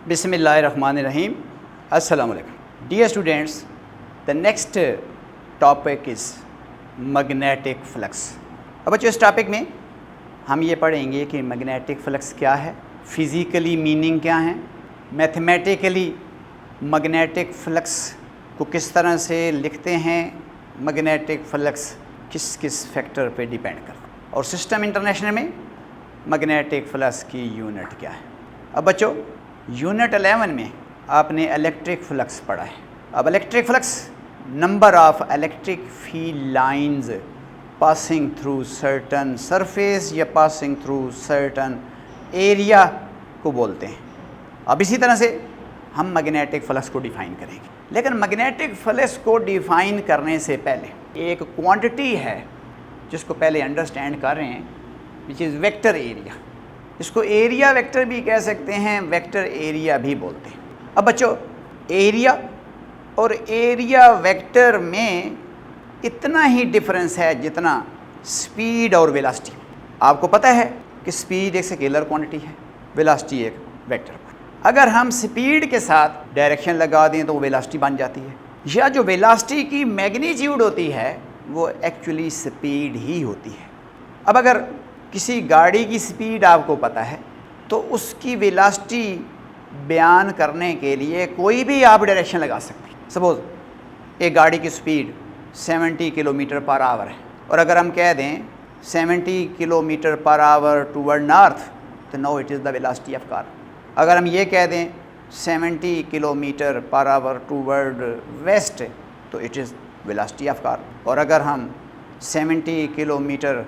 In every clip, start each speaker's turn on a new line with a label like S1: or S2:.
S1: Bismillahirrahmanirrahim. Assalamu alaikum. Dear students, the next topic is magnetic flux. अब बच्चों इस topic में हम ये पढ़ेंगे कि मैग्नेटिक फ्लक्स क्या है, फिज़िकली मीनिंग क्या है, मैथमेटिकली मैग्नेटिक फ्लक्स को किस तरह से लिखते हैं, मैग्नेटिक फ्लक्स किस किस फैक्टर पे डिपेंड करता है, और सिस्टम इंटरनेशनल में मैग्नेटिक फ्लक्स की यूनिट क्या है। अब बच्चों यूनिट 11 में आपने इलेक्ट्रिक फ्लक्स पढ़ा है। अब electric flux number of electric field lines passing through certain surface या पासिंग थ्रू सर्टन एरिया को बोलते हैं। अब इसी तरह से हम मैग्नेटिक फ्लक्स को डिफ़ाइन करेंगे, लेकिन मैग्नेटिक फ्लक्स को डिफ़ाइन करने से पहले एक क्वांटिटी है जिसको पहले अंडरस्टैंड कर रहे हैं, विच इज़ वेक्टर एरिया। इसको एरिया वेक्टर भी कह सकते हैं, वेक्टर एरिया भी बोलते हैं। अब बच्चों एरिया और एरिया वेक्टर में इतना ही डिफरेंस है जितना स्पीड और वेलोसिटी। आपको पता है कि स्पीड एक स्केलर क्वांटिटी है, वेलोसिटी एक वेक्टर क्वांटिटी। अगर हम स्पीड के साथ डायरेक्शन लगा दें तो वो वेलोसिटी बन जाती है, या जो वेलोसिटी की मैग्नीट्यूड होती है वो एक्चुअली स्पीड ही होती है। अब अगर किसी गाड़ी की स्पीड आपको पता है तो उसकी वेलोसिटी बयान करने के लिए कोई भी आप डायरेक्शन लगा सकते हैं। सपोज़ एक गाड़ी की स्पीड 70 किलोमीटर पर आवर है, और अगर हम कह दें 70 kilometre per hour toward north, तो no it is the velocity of car. अगर हम ये कह दें 70 kilometre per hour toward west, तो it is velocity of car. और अगर हम 70 kilometre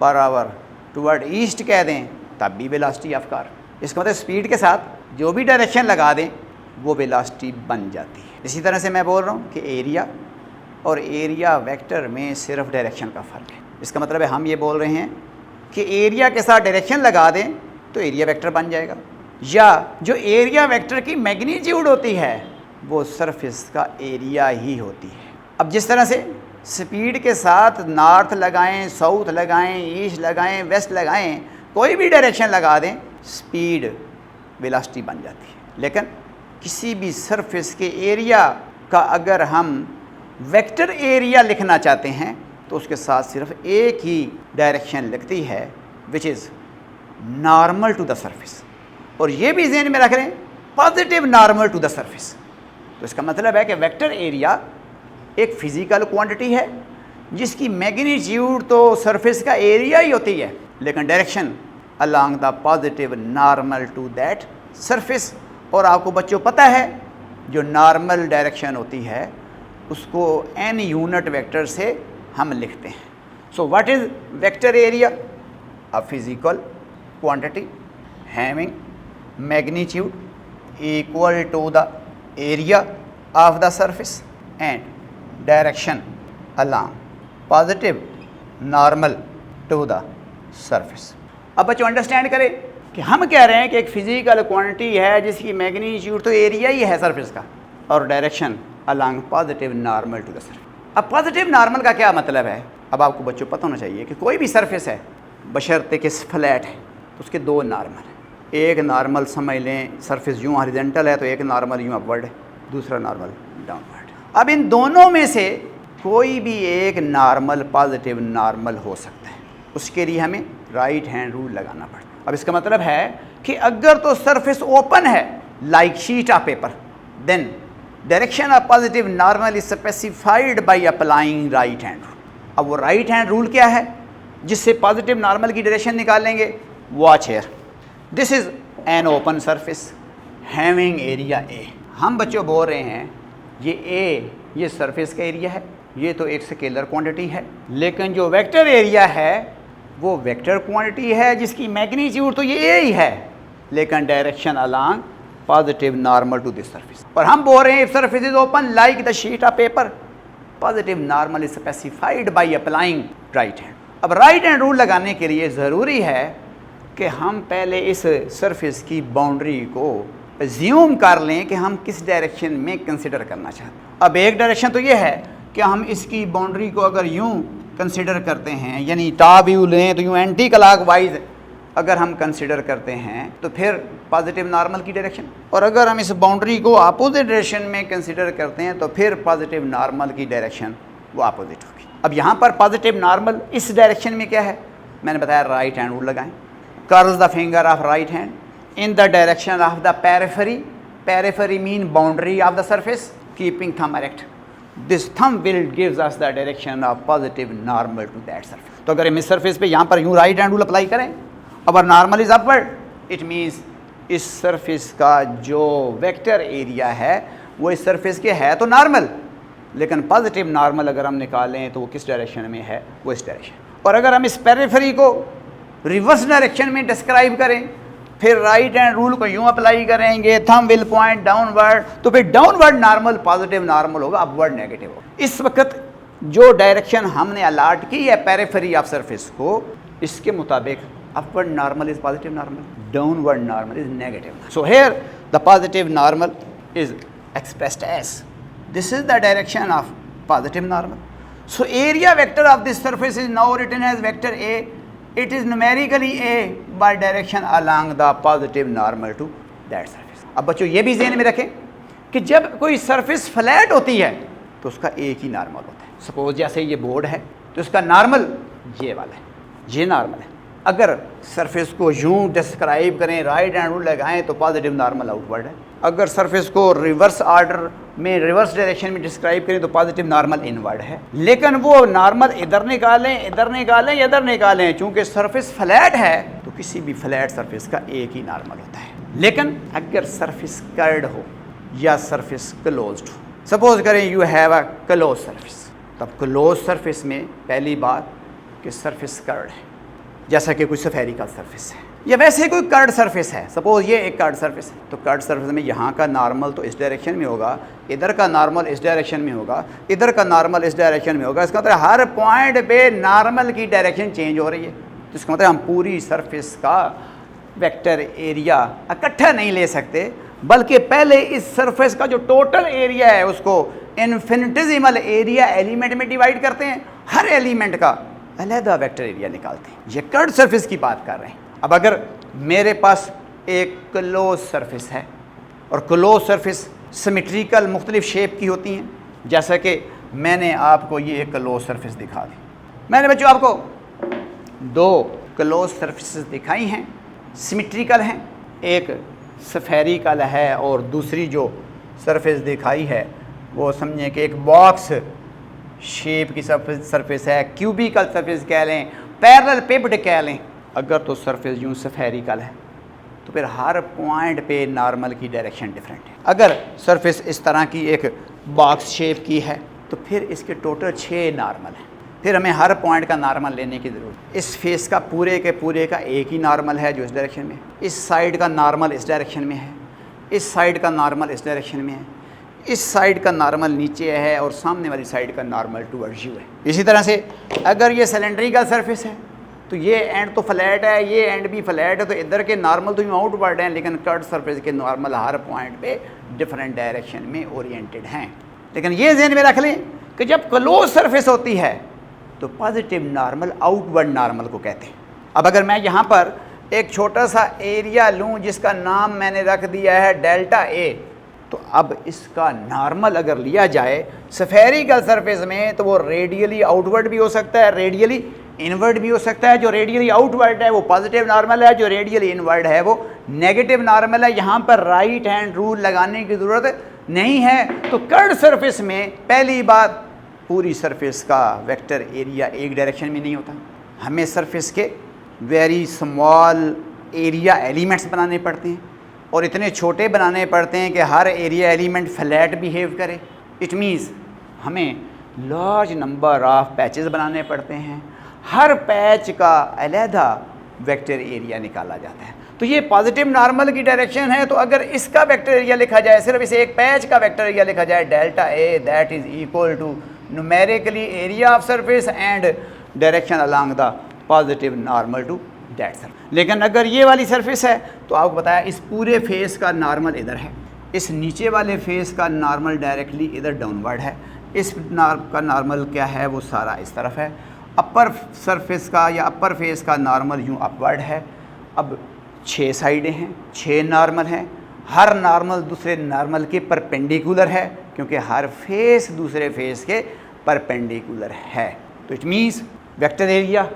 S1: per hour toward east कह दें, तब भी वेलोसिटी ऑफ कार। इसका मतलब स्पीड के साथ जो भी डायरेक्शन लगा दें वो वेलोसिटी बन जाती है। इसी तरह से मैं बोल रहा हूँ कि एरिया और एरिया वेक्टर में सिर्फ डायरेक्शन का फ़र्क है। इसका मतलब है हम ये बोल रहे हैं कि एरिया के साथ डायरेक्शन लगा दें तो एरिया वेक्टर बन जाएगा, या जो एरिया वेक्टर की मैग्नीट्यूड होती है वो सरफेस का एरिया ही होती है। अब जिस तरह से स्पीड के साथ नॉर्थ लगाएं, साउथ लगाएं, ईस्ट लगाएं, वेस्ट लगाएं, कोई भी डायरेक्शन लगा दें, स्पीड वेलोसिटी बन जाती है। लेकिन किसी भी सरफेस के एरिया का अगर हम वेक्टर एरिया लिखना चाहते हैं तो उसके साथ सिर्फ एक ही डायरेक्शन लगती है, which is normal to the surface. और ये भी ज़हन में रख रहे हैं, positive normal to the surface. तो इसका मतलब है कि वेक्टर एरिया एक फिज़िकल क्वांटिटी है जिसकी मैग्नीट्यूड तो सरफेस का एरिया ही होती है, लेकिन direction along the positive normal to that surface. और आपको बच्चों पता है जो नॉर्मल डायरेक्शन होती है उसको n यूनिट वेक्टर से हम लिखते हैं। So what is vector area? A physical quantity having magnitude equal to the area of the surface and direction along positive normal to the surface. अब बच्चों अंडरस्टैंड करें कि हम कह रहे हैं कि एक फिजिकल क्वांटिटी है जिसकी मैग्नीट्यूड तो एरिया ही है सरफेस का, और direction along positive normal to the surface. अब पॉजिटिव नॉर्मल का क्या मतलब है? अब आपको बच्चों पता होना चाहिए कि कोई भी सरफेस है बशर्ते कि फ्लैट है तो उसके दो नॉर्मल हैं। एक नॉर्मल समझ लें सरफेस यूँ हॉरिजॉन्टल है तो एक नॉर्मल यूँ अपवर्ड है, दूसरा नॉर्मल डाउनवर्ड। अब इन दोनों में से कोई भी एक नॉर्मल पॉजिटिव नॉर्मल हो सकता है, उसके लिए हमें राइट हैंड रूल लगाना पड़ता है। अब इसका मतलब है कि अगर तो सरफेस ओपन है like sheet of paper, then direction of positive normal is specified by applying right hand rule. अब वो राइट हैंड रूल क्या है जिससे पॉजिटिव नॉर्मल की डायरेक्शन निकालेंगे? Watch here, this is an open surface having area A. हम बच्चों बोल रहे हैं ये ए, ये सरफेस का एरिया है, ये तो एक स्केलर क्वांटिटी है, लेकिन जो वेक्टर एरिया है वो वेक्टर क्वांटिटी है जिसकी मैग्नीट्यूड तो ये ए ही है, लेकिन direction along positive normal to this surface. और हम बोल रहे हैं if surface is open like the sheet of paper, positive normal is specified by applying right hand. अब राइट हैंड रूल लगाने के लिए ज़रूरी है कि हम पहले इस सरफेस की बाउंड्री को अज्यूम कर लें कि हम किस डायरेक्शन में कंसिडर करना चाहते हैं। अब एक डायरेक्शन तो ये है कि हम इसकी बाउंड्री को अगर यूँ कंसिडर करते हैं, यानी टॉप व्यू लें तो यूँ एंटी क्लॉकवाइज अगर हम कंसिडर करते हैं तो फिर पॉजिटिव नॉर्मल की डायरेक्शन, और अगर हम इस बाउंड्री को अपोजिट डायरेक्शन में कंसिडर करते हैं तो फिर पॉजिटिव नॉर्मल की डायरेक्शन वो अपोजिट होगी। अब यहाँ पर पॉजिटिव नॉर्मल इस डायरेक्शन में क्या है, मैंने बताया राइट हैंड रूल लगाएं, curl the finger of right hand in the direction of the periphery, periphery mean boundary of the surface, keeping thumb erect, this thumb will gives us the direction of positive normal to that surface. तो अगर हम इस surface पे यहाँ पर यूँ right hand rule apply करें, our normal is upward, it means इस सरफेस का जो वेक्टर एरिया है वो इस सरफेस के है तो नॉर्मल, लेकिन पॉजिटिव नॉर्मल अगर हम निकालें तो वो किस डायरेक्शन में है, वो इस डायरेक्शन। और अगर हम इस पेरिफेरी को रिवर्स डायरेक्शन में डिस्क्राइब करें, फिर राइट हैंड रूल को यूँ अप्लाई करेंगे, थंब विल पॉइंट डाउनवर्ड, तो फिर डाउनवर्ड नॉर्मल पॉजिटिव नॉर्मल होगा, अपवर्ड नेगेटिव होगा। इस वक्त जो डायरेक्शन हमने अलॉट की है पेरिफेरी ऑफ सरफेस को, इसके मुताबिक upward normal is positive normal, downward normal is negative. So here the positive normal is expressed as, this is the direction of positive normal. So area vector of this surface is now written as vector A. It is numerically A by direction along the positive normal to that surface. अब बच्चों ये भी ज़हन में रखें कि जब कोई सरफेस फ्लैट होती है तो उसका एक ही नॉर्मल होता है। सपोज जैसे ये बोर्ड है तो इसका नॉर्मल ये वाला है, ये नॉर्मल है। अगर सरफेस को यूँ डिस्क्राइब करें, राइट हैंड रूल लगाएं तो पॉजिटिव नॉर्मल आउटवर्ड है। अगर सरफेस को रिवर्स ऑर्डर में, रिवर्स डायरेक्शन में डिस्क्राइब करें तो पॉजिटिव नॉर्मल इनवर्ड है। लेकिन वो नॉर्मल इधर निकालें, इधर निकालें, इधर निकालें, चूँकि सरफेस फ्लैट है तो किसी भी फ्लैट सरफेस का एक ही नॉर्मल होता है। लेकिन अगर सरफेस कर्व्ड हो या सरफेस क्लोज्ड हो, सपोज करें you have a close surface, तब क्लोज सरफेस में पहली बात कि सरफेस कर्व्ड है, जैसा कि कोई स्फेरिकल सरफेस है या वैसे कोई कर्व्ड सरफेस है। सपोज ये एक कर्व्ड सरफेस है तो कर्व्ड सरफेस में यहाँ का नॉर्मल तो इस डायरेक्शन में होगा, इधर का नॉर्मल इस डायरेक्शन में होगा, इधर का नॉर्मल इस डायरेक्शन में होगा। इसका मतलब हर पॉइंट पे नॉर्मल की डायरेक्शन चेंज हो रही है। तो इसका मतलब हम पूरी सरफेस का वेक्टर एरिया इकट्ठा नहीं ले सकते, बल्कि पहले इस सरफेस का जो टोटल एरिया है उसको इन्फिनिटेसिमल एरिया एलिमेंट में डिवाइड करते हैं, हर एलिमेंट का अलहदा वेक्टर एरिया निकालते हैं। ये कर्व्ड सरफेस की बात कर रहे हैं। अब अगर मेरे पास एक क्लोज सरफेस है और क्लोज सरफेस सिमेट्रिकल मुख्तलिफ शेप की होती हैं, जैसा कि मैंने आपको ये एक क्लोज सरफेस दिखा दी। मैंने बच्चों आपको दो क्लोज सरफेसेस दिखाई हैं, सिमेट्रिकल हैं, एक स्फेरिकल है और दूसरी जो सरफेस दिखाई है वो समझें कि एक बॉक्स शेप की सरफेस है, क्यूबिकल सरफेस कह लें, पैरेलल पेप्ड कह लें। अगर तो सरफेस यूँ स्फेरिकल है तो फिर हर पॉइंट पे नॉर्मल की डायरेक्शन डिफरेंट है। अगर सरफेस इस तरह की एक बॉक्स शेप की है तो फिर इसके टोटल 6 नॉर्मल हैं। फिर हमें हर पॉइंट का नॉर्मल लेने की ज़रूरत है। इस फेस का पूरे के पूरे का एक ही नॉर्मल है जो इस डायरेक्शन में है, इस साइड का नॉर्मल इस डायरेक्शन में है, इस साइड का नॉर्मल इस डायरेक्शन में है, इस साइड का नॉर्मल नीचे है और सामने वाली साइड का नॉर्मल टुवर्ड्स यू है। इसी तरह से अगर ये सिलेंड्रिकल सरफेस है तो ये एंड तो फ्लैट है, ये एंड भी फ्लैट है, तो इधर के नॉर्मल तो यूँ आउटवर्ड हैं, लेकिन कर्व्ड सरफेस के नॉर्मल हर पॉइंट पे डिफरेंट डायरेक्शन में ओरिएंटेड हैं। लेकिन ये ज़हन में रख लें कि जब क्लोज सरफेस होती है तो पॉजिटिव नॉर्मल आउटवर्ड नॉर्मल को कहते हैं। अब अगर मैं यहाँ पर एक छोटा सा एरिया लूँ जिसका नाम मैंने रख दिया है डेल्टा ए, तो अब इसका नॉर्मल अगर लिया जाए स्फेरिकल सरफेस में तो वो रेडियली आउटवर्ड भी हो सकता है, रेडियली इनवर्ड भी हो सकता है। जो रेडियली आउटवर्ड है वो पॉजिटिव नॉर्मल है, जो रेडियली इनवर्ड है वो नेगेटिव नॉर्मल है। यहाँ पर राइट हैंड रूल लगाने की ज़रूरत नहीं है। तो कर्व्ड सरफेस में पहली बात पूरी सरफेस का वेक्टर एरिया एक डायरेक्शन में नहीं होता, हमें सरफेस के वेरी स्मॉल एरिया एलिमेंट्स बनाने पड़ते हैं और इतने छोटे बनाने पड़ते हैं कि हर एरिया एलिमेंट फ्लैट बिहेव करे। इट मीन्स हमें लार्ज नंबर ऑफ पैचेस बनाने पड़ते हैं, हर पैच का अलहदा वेक्टर एरिया निकाला जाता है। तो ये पॉजिटिव नॉर्मल की डायरेक्शन है। तो अगर इसका वेक्टर एरिया लिखा जाए, सिर्फ इसे एक पैच का वेक्टर एरिया लिखा जाए delta A, that is equal to numerically area of surface and direction along the positive normal to that surface. लेकिन अगर ये वाली सरफेस है तो आपको बताया इस पूरे फेस का नॉर्मल इधर है, इस नीचे वाले फेस का नॉर्मल डायरेक्टली इधर डाउनवर्ड है, इस का नॉर्मल क्या है वो सारा इस तरफ है। अपर सरफेस का या अपर फेस का नॉर्मल यूँ अपवर्ड है, अब 6 साइडें हैं, 6 नॉर्मल हैं, हर नॉर्मल दूसरे नॉर्मल के परपेंडिकुलर है क्योंकि हर फेस दूसरे फेस के परपेंडिकुलर है। तो it means vector area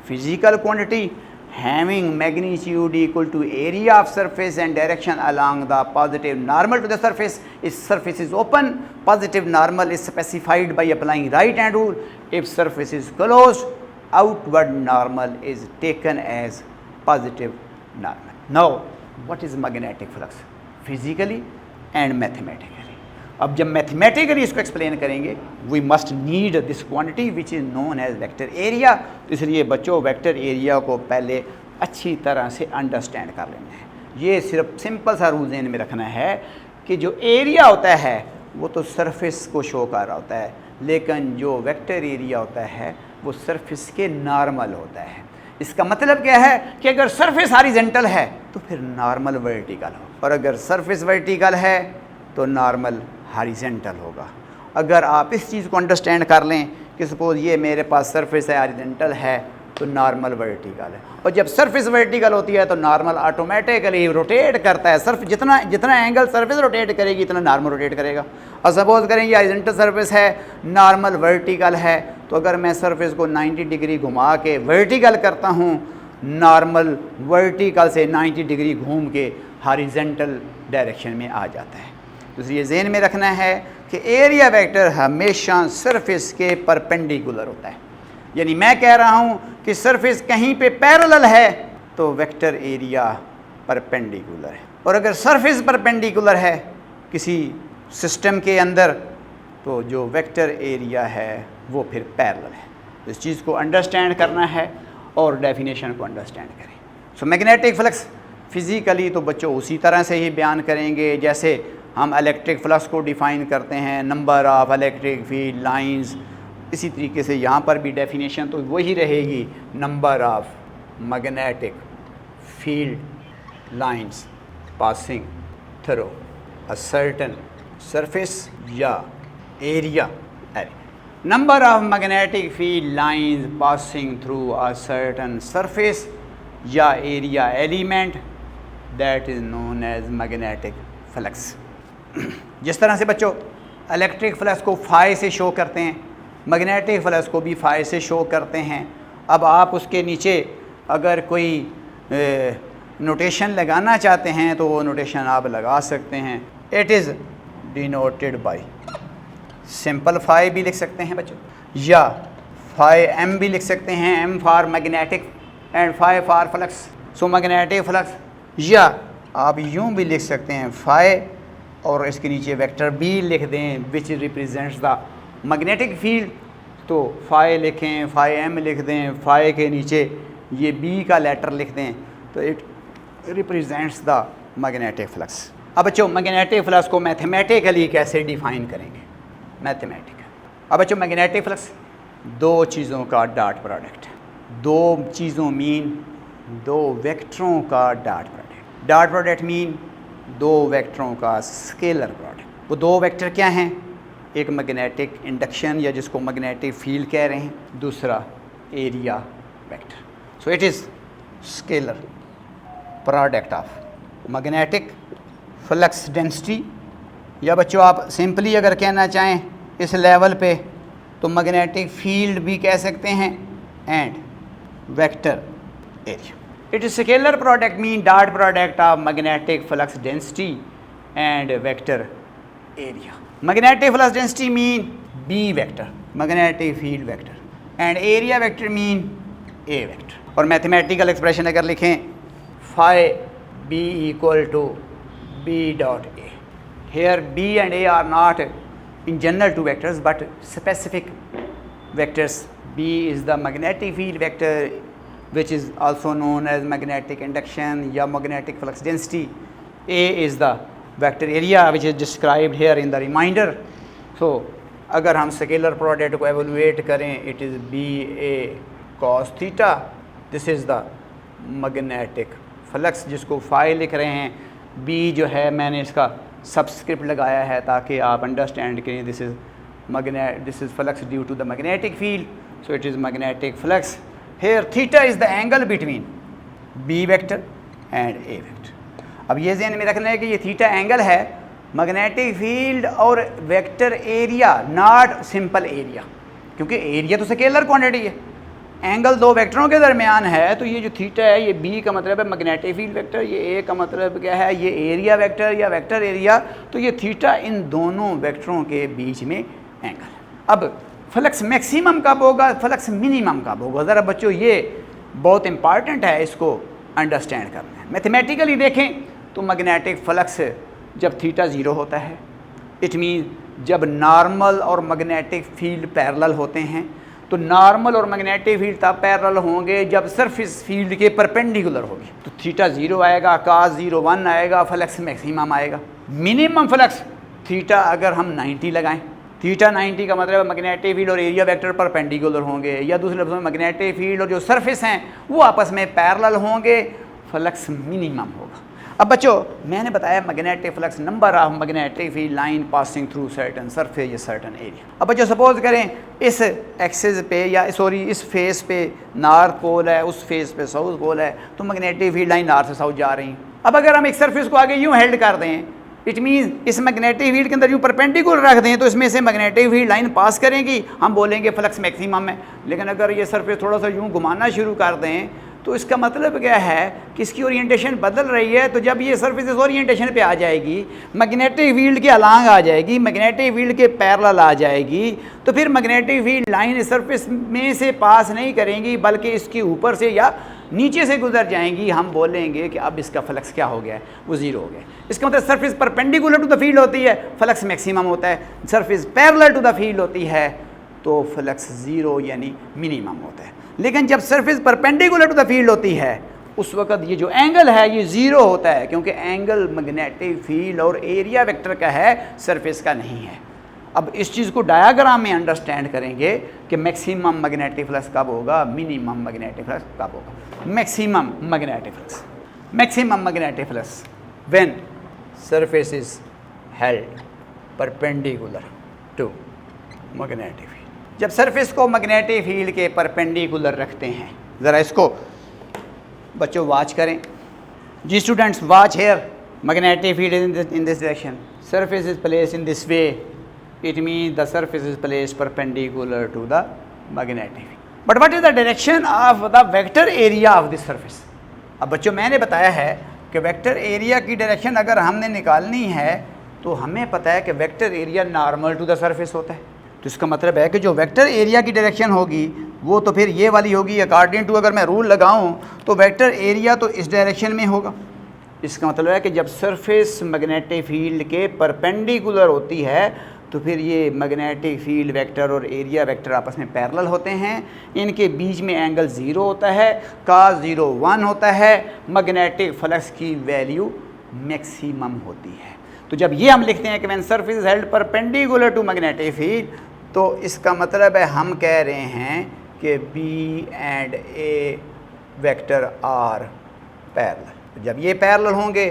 S1: physical quantity having magnitude equal to area of surface and direction along the positive normal to the surface. If surface is open, positive normal is specified by applying right hand rule. If surface is closed, outward normal is taken as positive normal. Now, what is magnetic flux? Physically and mathematically. अब जब mathematically इसको explain करेंगे, we must need this quantity which is known as vector area. तो इसलिए बच्चों vector area को पहले अच्छी तरह से अंडरस्टैंड कर लेना है। ये सिर्फ सिंपल सा रूल ज़हन में रखना है कि जो एरिया होता है वो तो सरफेस को शो कर रहा होता है, लेकिन जो वेक्टर एरिया होता है वो सरफेस के नॉर्मल होता है। इसका मतलब क्या है कि अगर सरफेस हॉरिजॉन्टल है तो फिर नॉर्मल वर्टिकल हो, और अगर सरफेस वर्टिकल है तो नॉर्मल हॉरिजॉन्टल होगा। अगर आप इस चीज़ को अंडरस्टैंड कर लें कि सपोज ये मेरे पास सरफेस है, हॉरिजॉन्टल है, तो नॉर्मल वर्टिकल है, और जब सरफेस वर्टिकल होती है तो नॉर्मल ऑटोमेटिकली रोटेट करता है। सर्फ जितना एंगल सरफेस रोटेट करेगी इतना नॉर्मल रोटेट करेगा। और सपोज करें ये हॉरिजॉन्टल सरफेस है, नॉर्मल वर्टिकल है, तो अगर मैं सरफेस को 90 डिग्री घुमा के वर्टिकल करता हूँ, नॉर्मल वर्टिकल से 90 डिग्री घूम के हॉरिजॉन्टल डायरेक्शन में आ जाता है। तो ये ज़हन में रखना है कि एरिया वेक्टर हमेशा सरफेस के परपेंडिकुलर होता है। यानी मैं कह रहा हूँ कि सरफेस कहीं पे पैरेलल है तो वेक्टर एरिया परपेंडिकुलर है, और अगर सरफेस परपेंडिकुलर है किसी सिस्टम के अंदर तो जो वेक्टर एरिया है वो फिर पैरेलल है। तो इस चीज़ को अंडरस्टैंड करना है और डेफिनेशन को अंडरस्टैंड करें। सो मैग्नेटिक फ्लक्स फिज़िकली तो बच्चों उसी तरह से ही बयान करेंगे जैसे हम इलेक्ट्रिक फ्लक्स को डिफ़ाइन करते हैं, number of electric field lines. इसी तरीके से यहाँ पर भी डेफिनेशन तो वही रहेगी, number of magnetic field lines passing through a certain surface या area. Number of magnetic field lines passing through a certain surface या area element that is known as magnetic flux. जिस तरह से बच्चों इलेक्ट्रिक फ्लक्स को phi से show करते हैं, मैग्नेटिक फ्लक्स को भी फाई से शो करते हैं। अब आप उसके नीचे अगर कोई नोटेशन लगाना चाहते हैं तो वो नोटेशन आप लगा सकते हैं। It is denoted by simple phi भी लिख सकते हैं बच्चों, या फाई एम भी लिख सकते हैं, M for magnetic and phi for flux. So magnetic flux, या आप यूँ भी लिख सकते हैं फाई और इसके नीचे वेक्टर बी लिख दें विच रिप्रेजेंट्स द मैग्नेटिक फील्ड। तो फाई लिखें, फाई एम लिख दें, फाई के नीचे ये बी का लेटर लिख दें, तो it represents the magnetic flux. अब बच्चों मैग्नेटिक फ्लक्स को मैथमेटिकली कैसे डिफ़ाइन करेंगे? मैथमेटिकल। अब बच्चों मैग्नेटिक फ्लक्स दो चीज़ों का डॉट प्रोडक्ट है। दो चीज़ों मीन दो वेक्टरों का dot product. Dot product mean दो वेक्टरों का स्केलर प्रोडक्ट। वो दो वेक्टर क्या हैं? एक मैग्नेटिक इंडक्शन या जिसको मैग्नेटिक फील्ड कह रहे हैं, दूसरा area vector. So it is scalar product of magnetic flux density, या बच्चों आप सिंपली अगर कहना चाहें इस लेवल पे तो मैग्नेटिक फील्ड भी कह सकते हैं and vector area. It is scalar product mean dot product of magnetic flux density and vector area. Magnetic flux density mean B vector, magnetic field vector, and area vector mean A vector. और mathematical expression अगर लिखें phi B equal to B dot A. Here B and A are not in general two vectors but specific vectors. B is the magnetic field vector which is also known as magnetic induction या magnetic flux density. A is the vector area which is described here in the reminder. So अगर हम scalar product को evaluate करें, it is B A cos theta, this is the magnetic flux जिसको phi लिख रहे हैं। B जो है मैंने इसका सबस्क्रिप्ट लगाया है ताकि आप अंडरस्टैंड करें, this is flux due to the magnetic field, so it is magnetic flux. Here theta is the angle between B vector and A vector. अब ये ध्यान में रखना है कि ये थीटा एंगल है, मैग्नेटिक फील्ड और vector area not simple area, क्योंकि एरिया तो स्केलर क्वांटिटी है, एंगल दो वेक्टरों के दरमियान है। तो ये जो थीटा है ये बी का मतलब है मैग्नेटिक फील्ड वेक्टर, ये ए का मतलब क्या है, ये एरिया वेक्टर या वेक्टर एरिया। तो ये थीटा इन दोनों वेक्टरों के बीच में एंगल। अब फ्लक्स मैक्सिमम कब होगा, फ्लक्स मिनिमम कब होगा, ज़रा बच्चों ये बहुत इंपॉर्टेंट है, इसको अंडरस्टैंड करना है। मैथमेटिकली देखें तो मैग्नेटिक फ्लक्स जब थीटा ज़ीरो होता है, इट मीन जब नॉर्मल और मैग्नेटिक फील्ड पैरेलल होते हैं। तो नॉर्मल और मैग्नेटिक फील्ड तब पैरेलल होंगे जब सरफेस फील्ड के परपेंडिकुलर होगी, तो थीटा ज़ीरो आएगा, cos 0 1 आएगा, फ्लक्स मैक्सिमम आएगा। मिनिमम फ्लक्स थीटा अगर हम 90 लगाएं, थीटा 90 का मतलब मैग्नेटिक फील्ड और एरिया वेक्टर परपेंडिकुलर होंगे, या दूसरे लफ्ज़ों में मैग्नेटिक फील्ड और जो सरफेस हैं वो आपस में पैरेलल होंगे, फ्लक्स मिनिमम होगा। अब बच्चों मैंने बताया magnetic flux number of magnetic field line passing through certain surface या सर्टन एरिया। अब बच्चों सपोज करें इस एक्सिस पे या सॉरी इस फेस पे नॉर्थ पोल है, उस फेस पे साउथ पोल है, तो मैग्नेटिक फील्ड लाइन नॉर्थ से साउथ जा रही हैं। अब अगर हम एक सरफेस को आगे यूँ हेल्ड कर दें, इट मीन्स इस मैग्नेटिक फील्ड के अंदर यूँ परपेंडिकुलर रख दें, तो इसमें से मैग्नेटिक फील्ड लाइन पास करेंगी, हम बोलेंगे फ्लक्स मैक्सिमम है। लेकिन अगर ये सरफेस थोड़ा सा यूँ घुमाना शुरू कर दें तो इसका मतलब क्या है कि इसकी ओरिएंटेशन बदल रही है। तो जब ये सरफेस इस ओरिएंटेशन पे आ जाएगी, मैग्नेटिक फील्ड के अलांग आ जाएगी, मैग्नेटिक फील्ड के पैरेलल आ जाएगी, तो फिर मैग्नेटिक फील्ड लाइन सरफेस में से पास नहीं करेंगी बल्कि इसके ऊपर से या नीचे से गुजर जाएंगी। हम बोलेंगे कि अब इसका फ्लक्स क्या हो गया है, वो ज़ीरो हो गया। इसका मतलब surface perpendicular to the field होती है, फ्लक्स मैक्सिमम होता है, surface parallel to the field होती है तो फ्लक्स ज़ीरो यानी मिनिमम होता है। लेकिन जब surface perpendicular to the field होती है उस वक्त ये जो एंगल है ये ज़ीरो होता है, क्योंकि एंगल मैग्नेटिक फील्ड और एरिया वेक्टर का है, सरफेस का नहीं है। अब इस चीज़ को डायग्राम में अंडरस्टैंड करेंगे कि मैक्सिमम मैग्नेटिक फ्लक्स कब होगा, मिनिमम मैग्नेटिक फ्लक्स कब होगा। Maximum magnetic flux, maximum magnetic flux when surface is held perpendicular to magnetic field. जब सरफेस को मैग्नेटिक फील्ड के परपेंडिकुलर रखते हैं, ज़रा इसको बच्चों वॉच करें जी students, watch here, magnetic field in this direction, surface is placed in this way, it means the surface is placed perpendicular to the magnetic field. But what is the direction of the vector area of this surface? अब बच्चों मैंने बताया है कि vector area की direction अगर हमने निकालनी है तो हमें पता है कि vector area normal to the surface होता है। तो इसका मतलब है कि जो वेक्टर एरिया की डायरेक्शन होगी वो तो फिर ये वाली होगी। अकॉर्डिंग टू अगर मैं रूल लगाऊं तो वेक्टर एरिया तो इस डायरेक्शन में होगा। इसका मतलब है कि जब सरफेस मैग्नेटिक फील्ड के परपेंडिकुलर होती है तो फिर ये मैग्नेटिक फील्ड वेक्टर और एरिया वेक्टर आपस में पैरेलल होते हैं, इनके बीच में एंगल ज़ीरो होता है, cos 0 1 होता है, मैग्नेटिक फ्लक्स की वैल्यू मैक्सिमम होती है। तो जब ये हम लिखते हैं कि when surface is held perpendicular to magnetic field, तो इसका मतलब है हम कह रहे हैं कि B and A vector are parallel. जब ये पैरेलल होंगे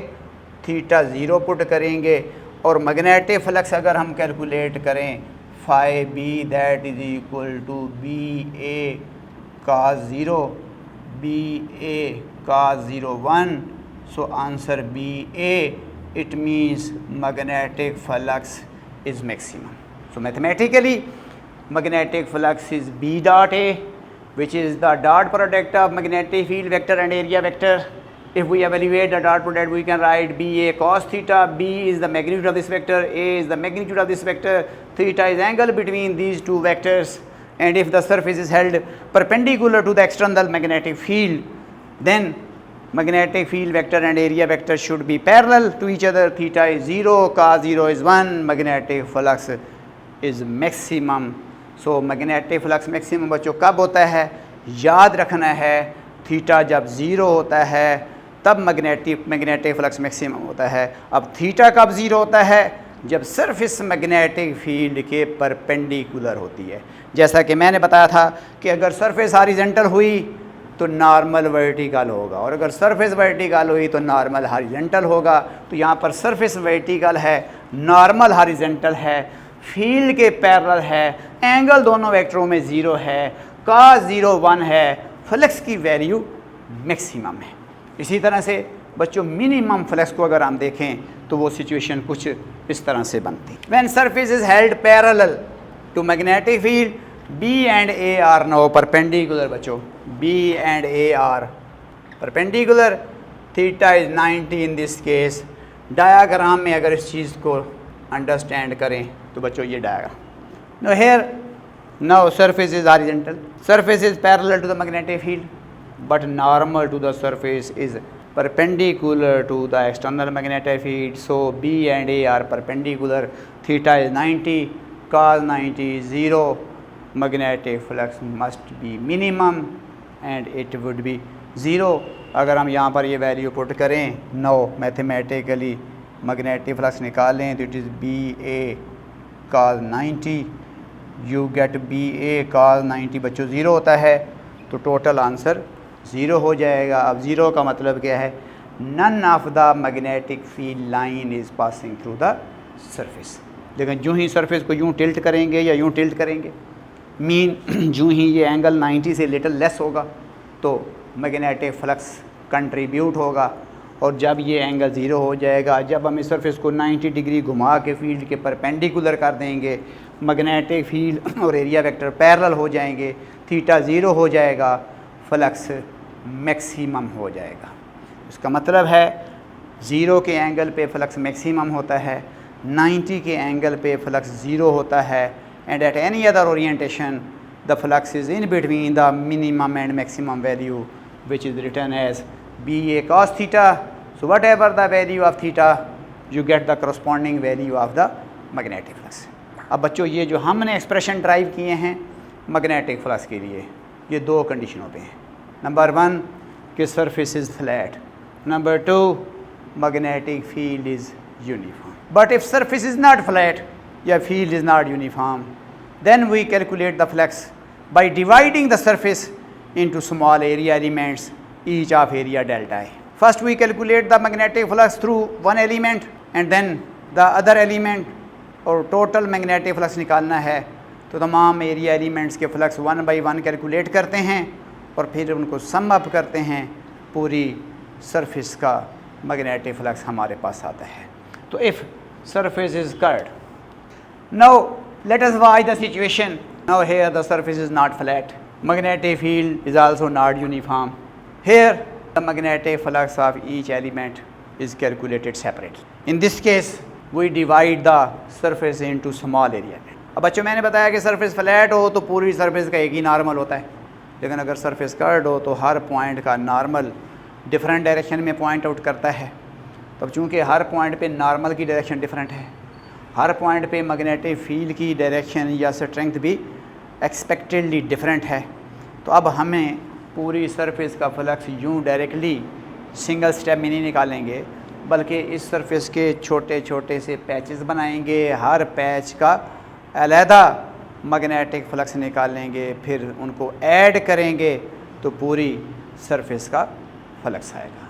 S1: थीटा ज़ीरो पुट करेंगे और मैग्नेटिक फ्लक्स अगर हम कैलकुलेट करें phi B that is equal to B A cos 0 B A cos 0 1, so answer B A, it means magnetic flux is maximum. So mathematically magnetic flux is B dot A, which is the dot product of magnetic field vector and area vector. If we evaluate the dot product, we can write B A cos theta. B is the magnitude of this vector, A is the magnitude of this vector, theta is angle between these two vectors, and if the surface is held perpendicular to the external magnetic field, then magnetic field vector and area vector should be parallel to each other. Theta is 0, cos 0 is 1, magnetic flux is maximum. So magnetic flux maximum बच्चों कब होता है, याद रखना है, theta जब 0 होता है तब मैग्नेटिक फ्लक्स मैक्सिमम होता है। अब थीटा कब 0 होता है, जब सरफेस मैग्नेटिक फील्ड के परपेंडिकुलर होती है। जैसा कि मैंने बताया था कि अगर सरफेस हॉरिजॉन्टल हुई तो नॉर्मल वर्टिकल होगा, और अगर सरफेस वर्टिकल हुई तो नॉर्मल हॉरिजॉन्टल होगा। तो यहाँ पर सरफेस वर्टिकल है, नॉर्मल हॉरिजॉन्टल है, फील्ड के पैरेलल है, एंगल दोनों वेक्टरों में 0 है, cos 0 1 है, फ्लक्स की वैल्यू मैक्सिमम है। इसी तरह से बच्चों मिनिमम फ्लक्स को अगर हम देखें तो वो सिचुएशन कुछ इस तरह से बनती। When surface is held parallel to magnetic field B and A are now perpendicular बच्चों, B and A are perpendicular, theta is 90 in this case। Diagram में अगर इस चीज़ को अंडरस्टैंड करें तो बच्चों ये diagram. Now here, now surface is horizontal, surface is parallel to the magnetic field, but normal to the surface is perpendicular to the external magnetic field, so B and A are perpendicular, theta is 90, cos 90 is 0, magnetic flux must be minimum and it would be 0। अगर हम यहाँ पर ये value put करें, no mathematically magnetic flux निकालें तो it is BA cos 90, you get BA cos 90 बच्चों 0 होता है, तो टोटल आंसर 0 हो जाएगा। अब 0 का मतलब क्या है, none of the magnetic field line is passing through the surface. लेकिन जो ही सरफेस को यूँ टिल्ट करेंगे या यूँ टिल्ट करेंगे, मीन जो ही ये एंगल 90 से लिटिल लेस होगा तो मैग्नेटिक फ्लक्स कंट्रीब्यूट होगा, और जब ये एंगल 0 हो जाएगा, जब हम इस सरफेस को 90 डिग्री घुमा के फील्ड के परपेंडिकुलर कर देंगे, मैग्नेटिक फील्ड और एरिया वेक्टर पैरेलल हो जाएंगे, थीटा 0 हो जाएगा, फ्लक्स मैक्सिमम हो जाएगा। इसका मतलब है 0 के एंगल पे फ्लक्स मैक्सिमम होता है, 90 के एंगल पे फ्लक्स 0 होता है, and at any other orientation the flux is in between the minimum and maximum value, which is written as BA cos theta। So whatever the value of theta, you get the corresponding value of the magnetic flux। अब बच्चों ये जो हमने expression drive किए हैं magnetic flux के लिए, ये दो कंडीशनों पे हैं। नंबर 1 कि surface is flat, number 2 magnetic field is uniform। But if surface is not flat या field is not uniform, then we calculate the flux by dividing the surface into small area elements, each of area delta A। First we calculate the magnetic flux through one element and then the other element, और total magnetic flux निकालना है तो तमाम area elements के flux 1 by 1 calculate करते हैं और फिर उनको सम अप करते हैं, पूरी सरफेस का मैग्नेटिक फ्लक्स हमारे पास आता है। तो if surface is curved, now let us watch the situation। Now here the surface is not flat, magnetic field is also not uniform, here the magnetic flux of each element is calculated separately। In this case we divide the surface into small area। अब बच्चों मैंने बताया कि surface flat हो तो पूरी surface का एक ही नॉर्मल होता है, लेकिन अगर सरफेस कर्व्ड हो तो हर पॉइंट का नॉर्मल डिफरेंट डायरेक्शन में पॉइंट आउट करता है। तब चूँकि हर पॉइंट पे नॉर्मल की डायरेक्शन डिफरेंट है, हर पॉइंट पे मैग्नेटिक फील्ड की डायरेक्शन या स्ट्रेंथ भी एक्सपेक्टेडली डिफरेंट है, तो अब हमें पूरी सरफेस का फ्लक्स यूँ डायरेक्टली सिंगल स्टेप में नहीं निकालेंगे, बल्कि इस सरफेस के छोटे छोटे से पैचेस बनाएंगे, हर पैच का अलहदा मैग्नेटिक फ्लक्स निकालेंगे, फिर उनको ऐड करेंगे तो पूरी सरफेस का फ्लक्स आएगा।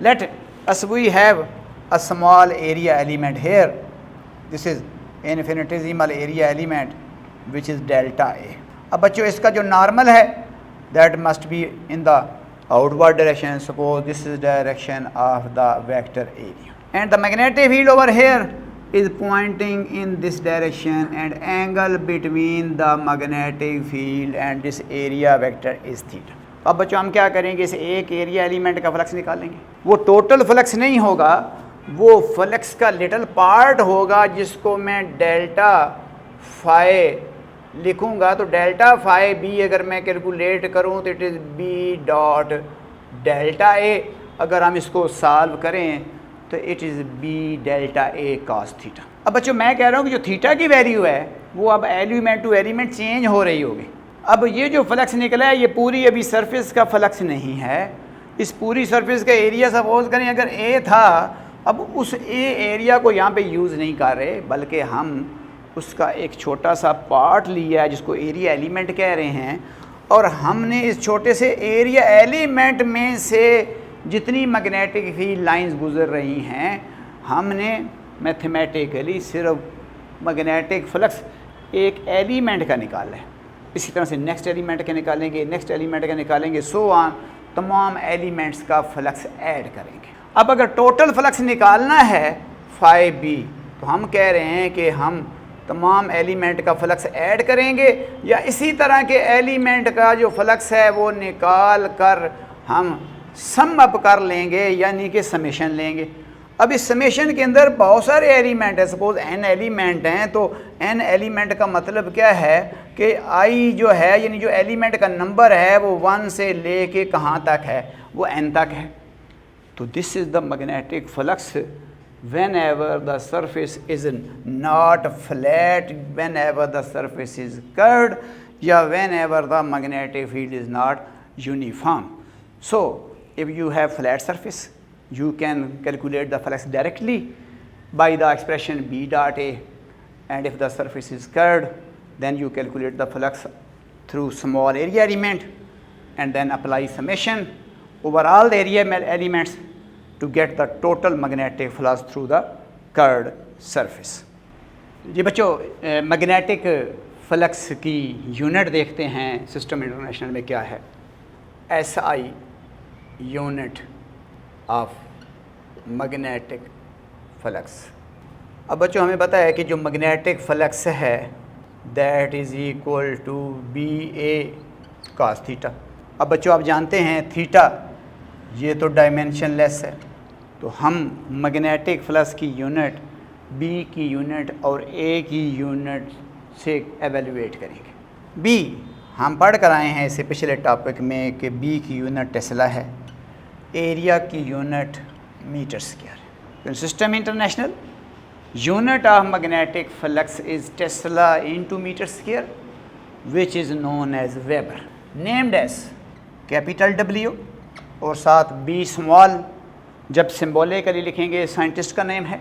S1: Let us we have a small area element here, this is infinitesimal area element which is delta A. अब बच्चों इसका जो नॉर्मल है that must be in the outward direction, suppose this is direction of the vector area and the magnetic field over here is pointing in this direction and angle between the magnetic field and this area vector is theta। अब बच्चों हम क्या करेंगे, इस एक area element का flux निकालेंगे। वो टोटल फ्लक्स नहीं होगा, वो फ्लक्स का लिटिल पार्ट होगा जिसको मैं डेल्टा फाई लिखूंगा। तो डेल्टा फाई बी अगर मैं कैलकुलेट करूं तो it is B dot delta A. अगर हम इसको सॉल्व करें तो it is B delta A cos theta. अब बच्चों मैं कह रहा हूं कि जो थीटा की वैल्यू है वो अब एलिमेंट टू एलिमेंट चेंज हो रही होगी। अब ये जो फ्लक्स निकला है ये पूरी अभी सरफेस का फ्लक्स नहीं है, इस पूरी सरफेस का एरिया सपोज करें अगर ए था, अब उस ए एरिया को यहाँ पे यूज़ नहीं कर रहे, बल्कि हम उसका एक छोटा सा पार्ट लिया है जिसको एरिया एलिमेंट कह रहे हैं, और हमने इस छोटे से एरिया एलिमेंट में से जितनी मैग्नेटिक फील्ड लाइंस गुजर रही हैं हमने मैथमेटिकली सिर्फ मैग्नेटिक फ्लक्स एक एलिमेंट का निकाला है। इसी तरह से नेक्स्ट एलिमेंट का निकालेंगे, नेक्स्ट एलिमेंट का निकालेंगे, सो ऑन। तमाम एलिमेंट्स का फ्लक्स ऐड करेंगे। अब अगर टोटल फ्लक्स निकालना है 5b, तो हम कह रहे हैं कि हम तमाम एलिमेंट का फ्लक्स ऐड करेंगे या इसी तरह के एलिमेंट का जो फ्लक्स है वो निकाल कर हम सम अप कर लेंगे, यानी कि समेशन लेंगे। अब इस समेशन के अंदर बहुत सारे एलिमेंट हैं, सपोज n एलिमेंट हैं, तो n एलिमेंट का मतलब क्या है कि i जो है यानी जो एलिमेंट का नंबर है वो 1 से ले के कहाँ तक है, वो n तक है। तो this is the magnetic flux whenever the surface is not flat, whenever the surface is curved, या whenever the magnetic field is not uniform. So if you have flat surface, you can calculate the flux directly by the expression B dot A, and if the surface is curved, then you calculate the flux through small area element and then apply summation over all the area elements to get the total magnetic flux through the curved surface. जी बच्चों, magnetic flux की unit देखते हैं system international में क्या है। SI unit of magnetic flux. अब बच्चों हमें पता है कि जो मैग्नेटिक फ्लक्स है that is equal to BA cos theta. अब बच्चों आप जानते हैं थीटा ये तो डायमेंशन लेस है, तो हम मैग्नेटिक फ्लक्स की यूनिट B की यूनिट और A की यूनिट से एवेल्यूएट करेंगे। B हम पढ़ कर आए हैं इससे पिछले टॉपिक में कि B की यूनिट टेस्ला है, एरिया की यूनिट मीटर स्क्वायर है। तो system international unit of magnetic flux is tesla into metre square which is known as weber, named as capital W और साथ B स्मॉल। जब सिम्बॉलिकली लिखेंगे साइंटिस्ट का नेम है।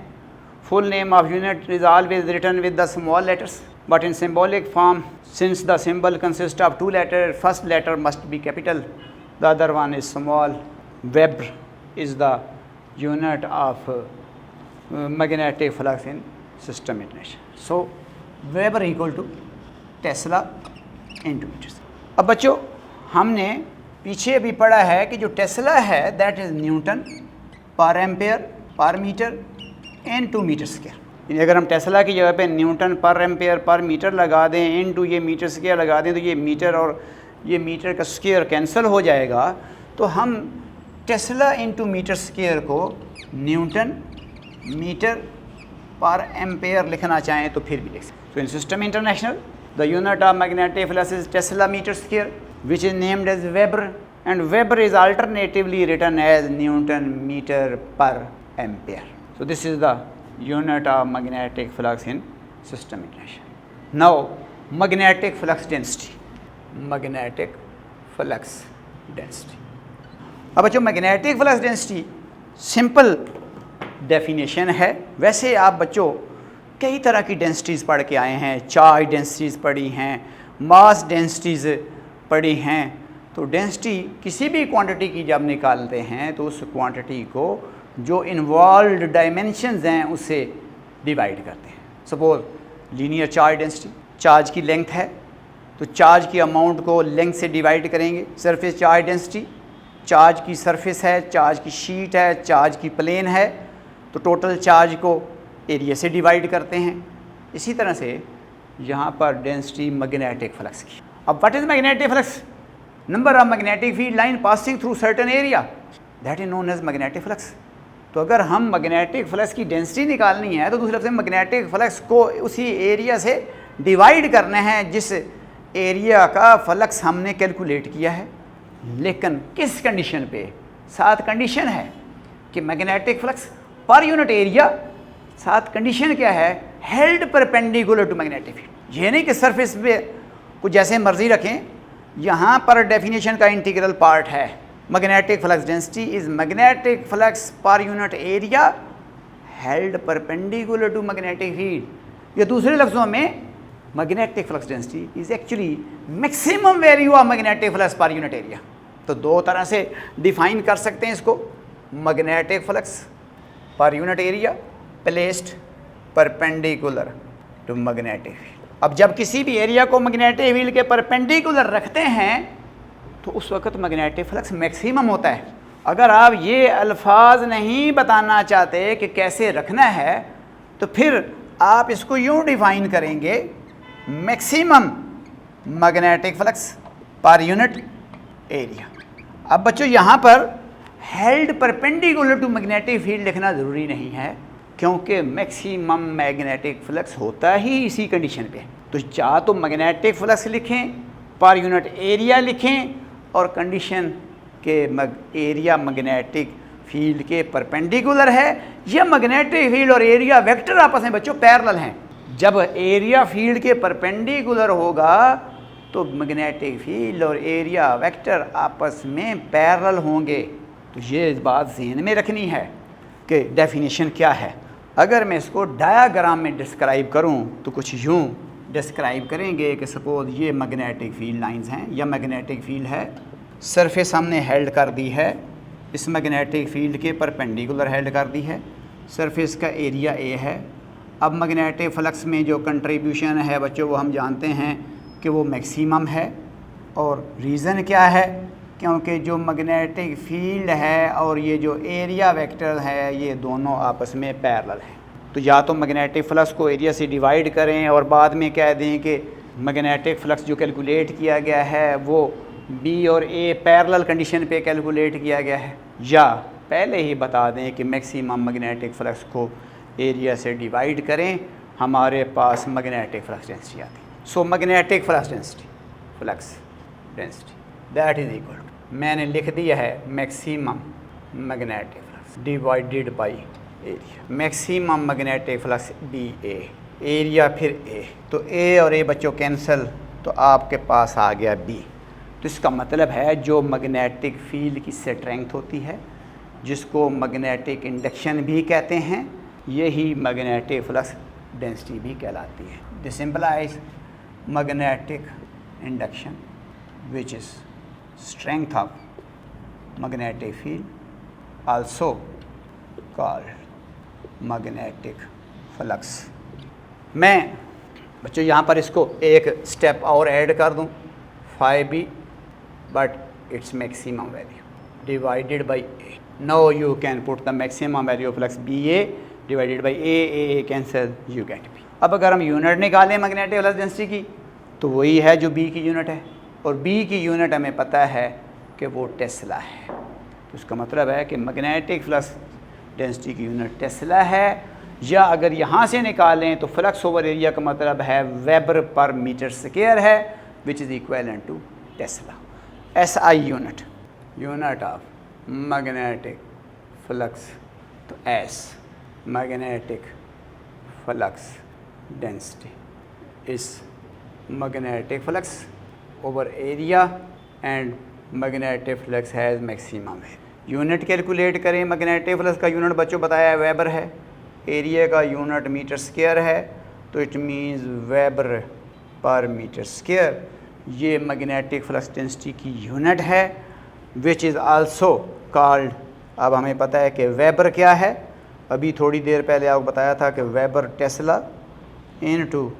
S1: Full name of unit is always written with the small letters, but in symbolic form since the symbol consist of 2 letters, first letter must be capital, the other one is small. Weber is the unit of magnetic flux in system international. So weber equal to tesla into metres. अब बच्चों हमने पीछे भी पढ़ा है कि जो tesla है दैट इज़ न्यूटन पर एम्पेयर पर मीटर इनटू मीटर स्क्वायर। यानी अगर हम टेस्ला की जगह पे न्यूटन पर एम्पेयर पर मीटर लगा दें इनटू ये मीटर स्क्वायर लगा दें तो ये मीटर और ये मीटर का स्क्वायर कैंसिल हो जाएगा। तो हम टेस्ला इंटू मीटर स्क्वायर को न्यूटन मीटर पर एम्पेयर लिखना चाहें तो फिर भी लिख सकते। तो in system international the unit of magnetic flux is tesla metre square which is named as Weber, and Weber is alternatively written as Newton meter per ampere. So this is the unit of magnetic flux in system international. Now magnetic flux density, magnetic flux density. अब बच्चों magnetic flux density simple definition है। वैसे आप बच्चों कई तरह की densities पढ़ के आए हैं, चार्ज डेंसिटीज़ पढ़ी हैं, मास डेंसिटीज़ पढ़ी हैं। तो डेंसिटी किसी भी क्वांटिटी की जब निकालते हैं तो उस क्वांटिटी को जो इन्वॉल्व्ड डायमेंशंस हैं उससे डिवाइड करते हैं। Suppose linear charge density, charge की लेंथ है तो चार्ज की अमाउंट को लेंथ से डिवाइड करेंगे। सरफेस चार्ज डेंसिटी, चार्ज की सरफेस है, चार्ज की शीट है, चार्ज की प्लेन है, तो टोटल चार्ज को एरिया से डिवाइड करते हैं। इसी तरह से यहाँ पर डेंसिटी मैग्नेटिक फ्लक्स की। अब what is magnetic flux? Number of magnetic field line passing through certain area that is known as magnetic flux. तो अगर हम मैग्नेटिक फ्लक्स की डेंसिटी निकालनी है तो दूसरे लफ्ज़ में मैग्नेटिक फ्लक्स को उसी एरिया से डिवाइड करना है जिस एरिया का फ्लक्स हमने कैलकुलेट किया है। लेकिन किस कंडीशन पे? साथ कंडीशन है कि मैग्नेटिक फ्लक्स पर यूनिट एरिया, साथ कंडीशन क्या है? Held perpendicular to magnetic field. ये नहीं कि सरफेस पे कुछ जैसे मर्जी रखें, यहाँ पर डेफिनेशन का इंटीग्रल पार्ट है। Magnetic flux density is magnetic flux पर unit area held perpendicular to magnetic field. या दूसरे लफ्ज़ों में magnetic flux density is actually maximum value of magnetic flux पर यूनिट एरिया। तो दो तरह से डिफाइन कर सकते हैं इसको, मैग्नेटिक फ्लक्स पर unit area placed perpendicular to magnetic field. अब जब किसी भी एरिया को मैग्नेटिक फील्ड के परपेंडिकुलर रखते हैं तो उस वक्त मैग्नेटिक फ्लक्स मैक्सिमम होता है। अगर आप ये अल्फाज नहीं बताना चाहते कि कैसे रखना है तो फिर आप इसको यूँ डिफाइन करेंगे, मैक्सिमम मैग्नेटिक फ्लक्स पर यूनिट एरिया। अब बच्चों यहाँ पर held perpendicular to magnetic field लिखना ज़रूरी नहीं है, क्योंकि मैक्सिमम मैग्नेटिक फ्लक्स होता ही इसी कंडीशन पे। तो चाहे तो मैग्नेटिक फ्लक्स लिखें, पर यूनिट एरिया लिखें, और कंडीशन के एरिया मैग्नेटिक फील्ड के परपेंडिकुलर है, या मैग्नेटिक फील्ड और एरिया वेक्टर आपस में बच्चों पैरेलल हैं। जब एरिया फील्ड के परपेंडिकुलर होगा तो मैग्नेटिक फील्ड और एरिया वेक्टर आपस में पैरेलल होंगे। तो ये बात ज़हन में रखनी है कि डेफिनेशन क्या है। अगर मैं इसको डायाग्राम में डिस्क्राइब करूं तो कुछ यूँ डिस्क्राइब करेंगे कि सपोज ये मैग्नेटिक फील्ड लाइंस हैं, या मैग्नेटिक फील्ड है, सरफेस हमने हेल्ड कर दी है, इस मैग्नेटिक फील्ड के परपेंडिकुलर हेल्ड कर दी है, सरफेस का एरिया ए है। अब मैग्नेटिक फ्लक्स में जो कंट्रीब्यूशन है बच्चों वो हम जानते हैं कि वो मैक्सिमम है, और रीज़न क्या है, क्योंकि जो मैग्नेटिक फील्ड है और ये जो एरिया वेक्टर है ये दोनों आपस में पैरेलल हैं। तो या तो मैग्नेटिक फ्लक्स को एरिया से डिवाइड करें और बाद में कह दें कि मैग्नेटिक फ्लक्स जो कैलकुलेट किया गया है वो बी और ए पैरेलल कंडीशन पे कैलकुलेट किया गया है, या पहले ही बता दें कि मैक्सिमम मैग्नेटिक फ्लक्स को एरिया से डिवाइड करें, हमारे पास मैग्नेटिक फ्लक्स डेंसिटी आती है। So magnetic flux density that is equal to, मैंने लिख दिया है maximum magnetic flux divided by area. Maximum magnetic flux B A, area फिर ए, तो ए और ए बच्चों कैंसिल, तो आपके पास आ गया बी। तो इसका मतलब है जो मैग्नेटिक फील्ड की स्ट्रेंथ होती है, जिसको मैग्नेटिक इंडक्शन भी कहते हैं, यही मैग्नेटिक फ्लक्स डेंसिटी भी कहलाती है। This implies magnetic induction which is strength of magnetic field also called magnetic flux। मैं बच्चों यहाँ पर इसको एक स्टेप और ऐड कर दूँ, phi B but its maximum value divided by A. Now you can put the maximum value of flux B A divided by A cancel, you get B. अब अगर हम यूनिट निकालें मैग्नेटिक फ्लक्स डेंसिटी की तो वही है जो B की यूनिट है, और B की यूनिट हमें पता है कि वो टेस्ला है। तो इसका मतलब है कि मैग्नेटिक फ्लक्स डेंसिटी की यूनिट टेस्ला है, या अगर यहाँ से निकालें तो फ्लक्स ओवर एरिया का मतलब है वेबर पर मीटर स्क्वायर है, which is equivalent to tesla. SI unit of magnetic flux, तो S मैग्नेटिक फ्लक्स डेंसिटी इस magnetic flux over area and magnetic flux has maximum है। यूनिट कैलकुलेट करें, magnetic flux का यूनिट बच्चों बताया है वेबर है, एरिया का यूनिट मीटर स्क्वायर है, तो इट मीन्स वेबर पर मीटर स्क्वायर ये मैग्नेटिक फ्लक्स डेंसिटी की यूनिट है, विच इज़ आल्सो कॉल्ड। अब हमें पता है कि वेबर क्या है, अभी थोड़ी देर पहले आपको बताया था कि weber tesla into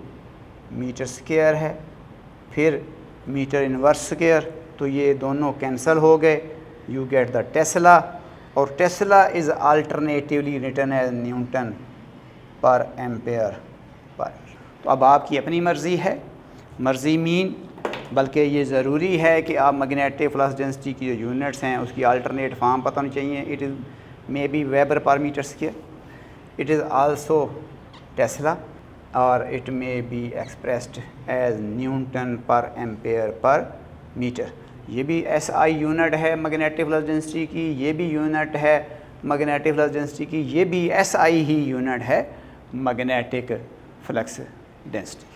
S1: metre square है, फिर मीटर इनवर्स स्क्वायर, तो ये दोनों कैंसिल हो गए, यू गेट द टेस्ला, और tesla is alternatively written as newton पर एम्पेयर पर। तो अब आपकी अपनी मर्ज़ी है, मर्ज़ी मीन, बल्कि ये ज़रूरी है कि आप मैग्नेटिक फ्लक्स डेंसिटी की जो यूनिट्स हैं उसकी अल्टरनेट फॉर्म पता होनी चाहिए। It is may be weber पर metre square, it is also tesla, और it may be expressed as newton पर एम्पेयर पर मीटर। ये भी SI यूनिट है मैग्नेटिक फ्लक्स डेंसिटी की, ये भी यूनिट है मैग्नेटिक फ्लक्स डेंसिटी की, ये भी SI ही यूनिट है मैग्नेटिक फ्लक्स डेंसिटी।